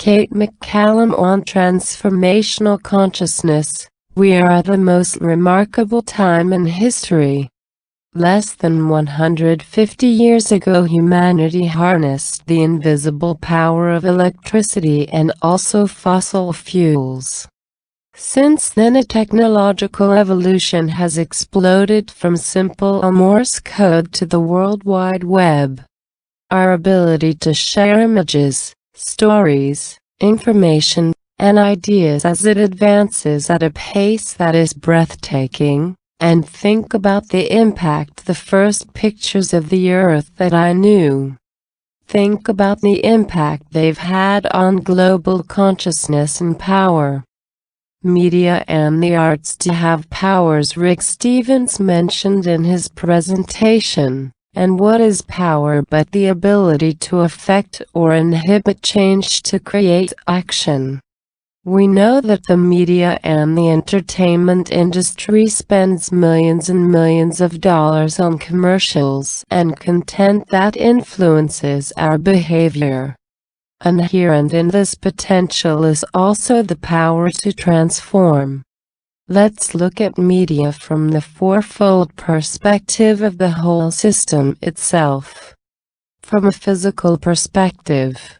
Kate McCallum on Transformational Consciousness. We are at the most remarkable time in history. Less than 150 years ago, humanity harnessed the invisible power of electricity and also fossil fuels. Since then, a technological evolution has exploded from simple Morse code to the World Wide Web. Our ability to share images, stories, information, and ideas as it advances at a pace that is breathtaking. And think about the impact the first pictures of the Earth that I knew. Think about the impact they've had on global consciousness and power. Media and the arts to have powers, Rick Stevens mentioned in his presentation. And what is power but the ability to affect or inhibit change to create action? We know that the media and the entertainment industry spends millions and millions of dollars on commercials and content that influences our behavior. Inherent in this potential is also the power to transform. Let's look at media from the fourfold perspective of the whole system itself. From a physical perspective.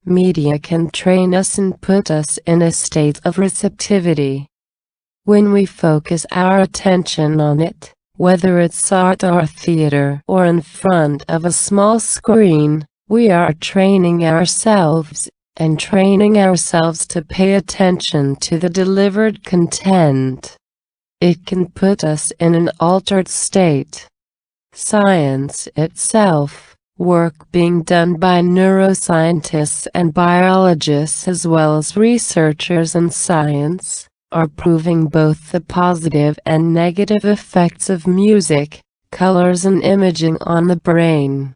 Media can train us and put us in a state of receptivity. When we focus our attention on it, whether it's art or theater or in front of a small screen, we are training ourselves to pay attention to the delivered content. It can put us in an altered state. Science itself, work being done by neuroscientists and biologists as well as researchers in science, are proving both the positive and negative effects of music, colors and imaging on the brain.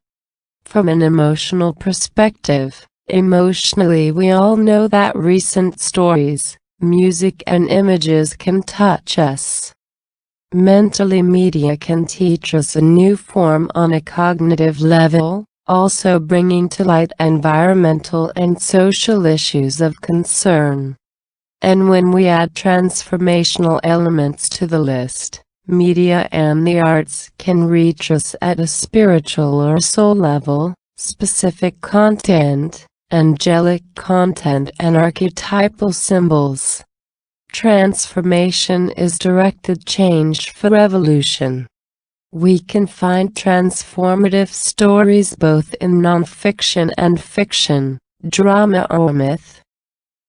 From an emotional perspective, emotionally we all know that recent stories, music and images can touch us. Mentally, media can teach us a new form on a cognitive level, also bringing to light environmental and social issues of concern. And when we add transformational elements to the list, media and the arts can reach us at a spiritual or soul level, specific content, angelic content and archetypal symbols. Transformation is directed change for revolution. We can find transformative stories both in non-fiction and fiction, drama or myth.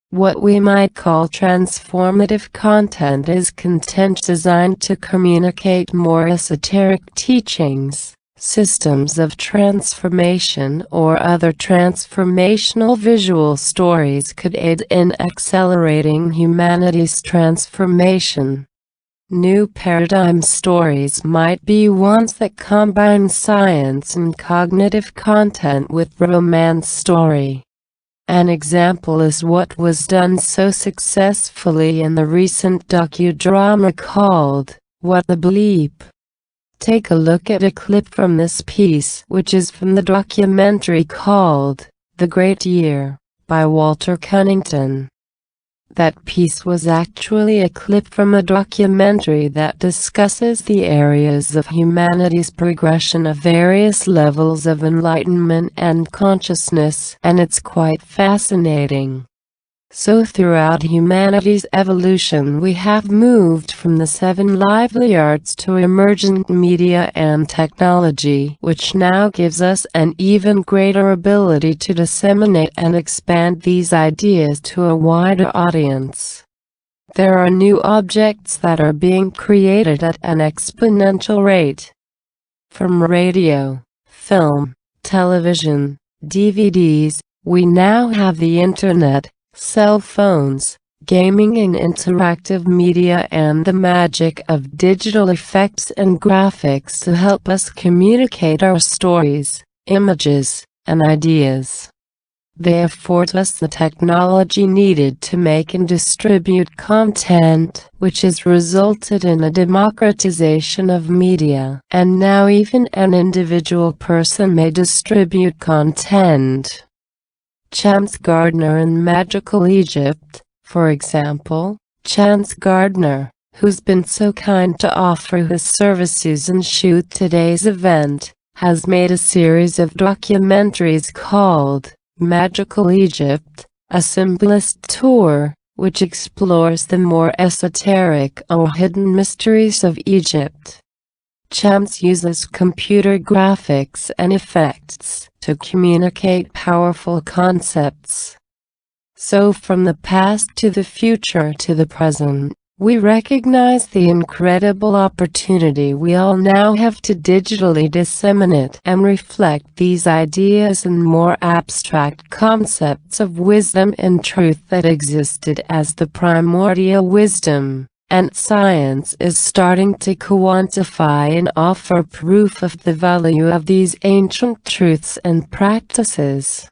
What we might call transformative content is content designed to communicate more esoteric teachings, systems of transformation or other transformational visual stories could aid in accelerating humanity's transformation. New paradigm stories might be ones that combine science and cognitive content with romance story. An example is what was done so successfully in the recent docudrama called, What the Bleep? Take a look at a clip from this piece, which is from the documentary called, The Great Year, by Walter Cunnington. That piece was actually a clip from a documentary that discusses the areas of humanity's progression of various levels of enlightenment and consciousness, and it's quite fascinating. So throughout humanity's evolution we have moved from the 7 lively arts to emergent media and technology, which now gives us an even greater ability to disseminate and expand these ideas to a wider audience. There are new objects that are being created at an exponential rate. From radio, film, television, DVDs, we now have the internet, cell phones, gaming and interactive media and the magic of digital effects and graphics to help us communicate our stories, images, and ideas. They afford us the technology needed to make and distribute content, which has resulted in a democratization of media. And now even an individual person may distribute content. Chance Gardner in Magical Egypt, for example. Chance Gardner, who's been so kind to offer his services and shoot today's event, has made a series of documentaries called Magical Egypt, a symbolist tour, which explores the more esoteric or hidden mysteries of Egypt. Chance uses computer graphics and effects to communicate powerful concepts. So from the past to the future to the present, we recognize the incredible opportunity we all now have to digitally disseminate and reflect these ideas and more abstract concepts of wisdom and truth that existed as the primordial wisdom, and science is starting to quantify and offer proof of the value of these ancient truths and practices.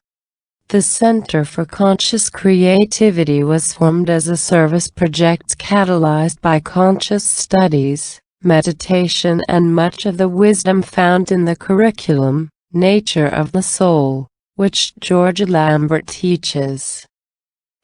The Center for Conscious Creativity was formed as a service project catalyzed by conscious studies, meditation and much of the wisdom found in the curriculum, Nature of the Soul, which George Lambert teaches.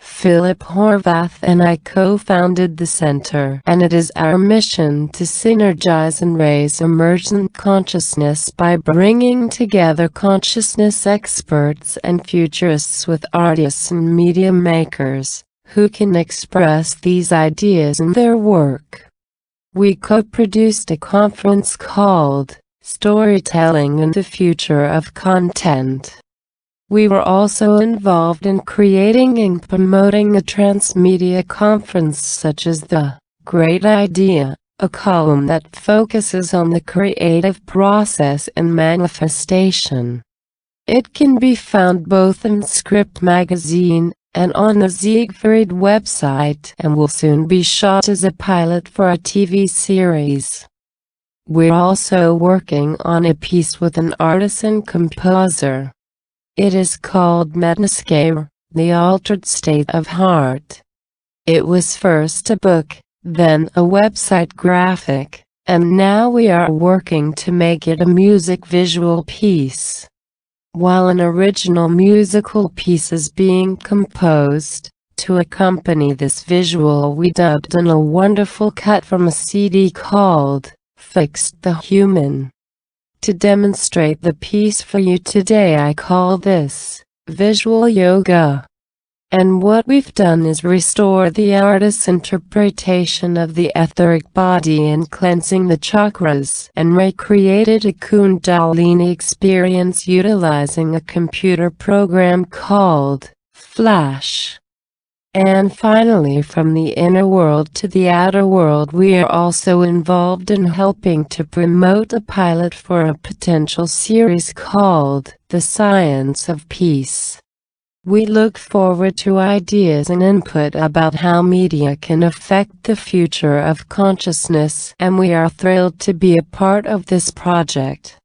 Philip Horvath and I co-founded the center, and it is our mission to synergize and raise emergent consciousness by bringing together consciousness experts and futurists with artists and media makers, who can express these ideas in their work. We co-produced a conference called Storytelling and the Future of Content. We were also involved in creating and promoting a transmedia conference such as The Great Idea, a column that focuses on the creative process and manifestation. It can be found both in Script magazine and on the Siegfried website and will soon be shot as a pilot for a TV series. We're also working on a piece with an artist and composer. It is called Metascape, The Altered State of Heart. It was first a book, then a website graphic, and now we are working to make it a music visual piece. While an original musical piece is being composed, to accompany this visual we dubbed in a wonderful cut from a CD called Fixed the Human. To demonstrate the piece for you today I call this visual yoga. And what we've done is restore the artist's interpretation of the etheric body and cleansing the chakras and recreated a Kundalini experience utilizing a computer program called Flash. And finally, from the inner world to the outer world, we are also involved in helping to promote a pilot for a potential series called The Science of Peace. We look forward to ideas and input about how media can affect the future of consciousness, and we are thrilled to be a part of this project.